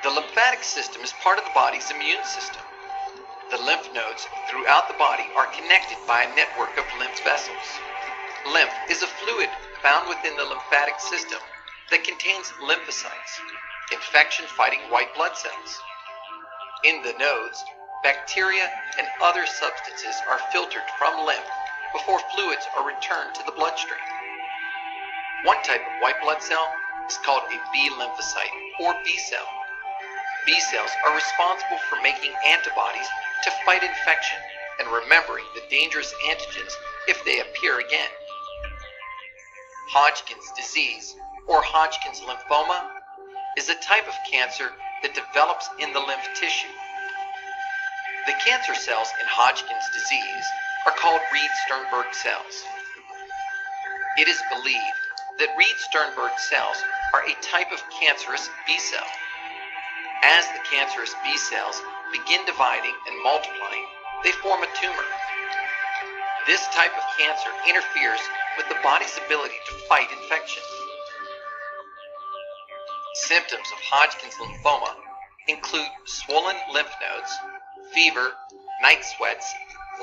The lymphatic system is part of the body's immune system. The lymph nodes throughout the body are connected by a network of lymph vessels. Lymph is a fluid found within the lymphatic system that contains lymphocytes, infection-fighting white blood cells. In the nodes, bacteria and other substances are filtered from lymph before fluids are returned to the bloodstream. One type of white blood cell is called a B lymphocyte, or B cell. B cells are responsible for making antibodies to fight infection and remembering the dangerous antigens if they appear again. Hodgkin's disease, or Hodgkin's lymphoma, is a type of cancer that develops in the lymph tissue. The cancer cells in Hodgkin's disease are called Reed-Sternberg cells. It is believed that Reed-Sternberg cells are a type of cancerous B cell. As the cancerous B cells begin dividing and multiplying, they form a tumor. This type of cancer interferes with the body's ability to fight infection. Symptoms of Hodgkin's lymphoma include swollen lymph nodes, fever, night sweats,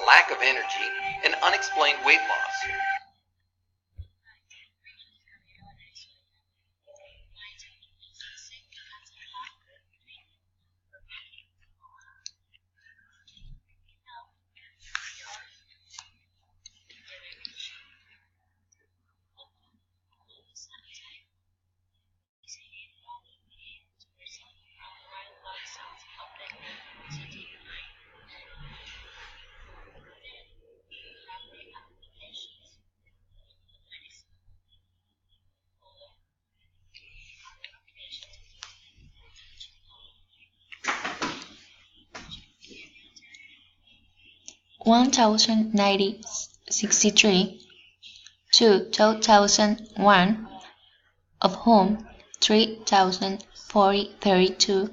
lack of energy, and unexplained weight loss. (1963 to 2001), of whom 3,032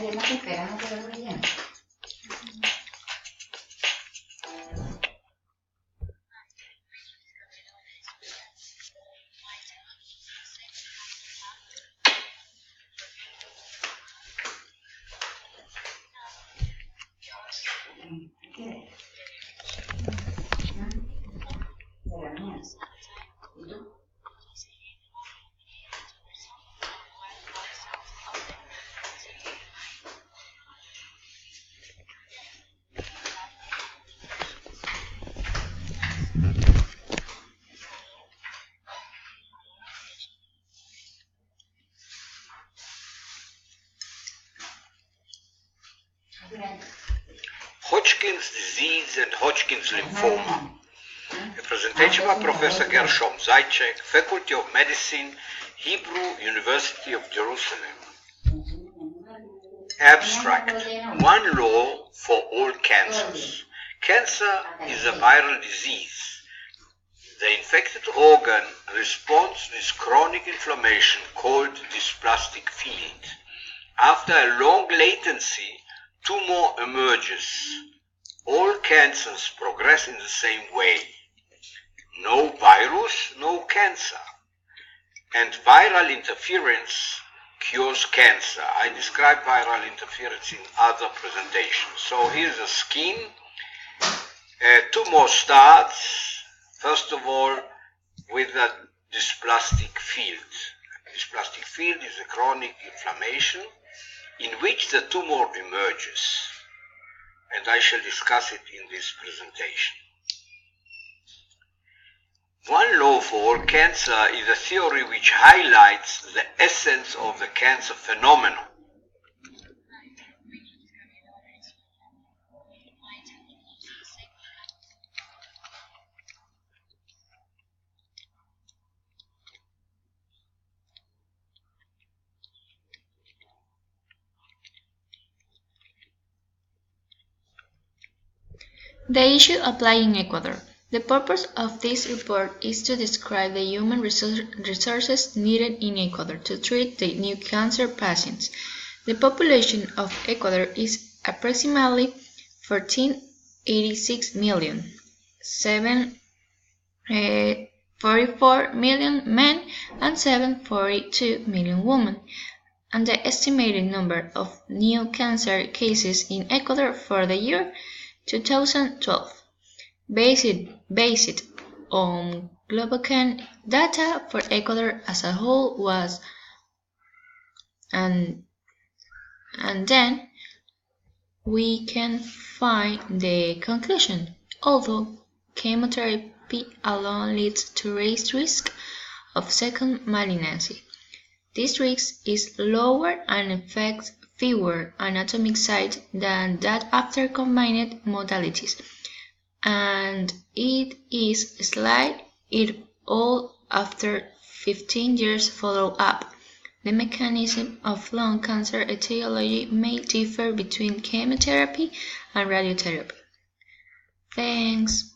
Además, esperamos que lo vean. Hodgkin's disease and Hodgkin's lymphoma. A presentation by Professor Gershom Zajcek, Faculty of Medicine, Hebrew University of Jerusalem. Abstract. One law for all cancers. Cancer is a viral disease. The infected organ responds with chronic inflammation called dysplastic field. After a long latency, tumor emerges. All cancers progress in the same way. No virus, no cancer. And viral interference cures cancer. I describe viral interference in other presentations. So here's a scheme. Tumor starts, first of all, with a dysplastic field. Dysplastic field is a chronic inflammation in which the tumor emerges. And I shall discuss it in this presentation. One law for all cancer is a theory which highlights the essence of the cancer phenomenon. The issue applied in Ecuador. The purpose of this report is to describe the human resources needed in Ecuador to treat the new cancer patients. The population of Ecuador is approximately 1486 million, 744 million men and 742 million women, and the estimated number of new cancer cases in Ecuador for the year 2012, based on GloboCan data for Ecuador as a whole was, and then we can find the conclusion. Although chemotherapy alone leads to raised risk of second malignancy, this risk is lower and affects fewer anatomic sites than that after combined modalities, and it is slight it all after 15 years follow-up. The mechanism of lung cancer etiology may differ between chemotherapy and radiotherapy. Thanks.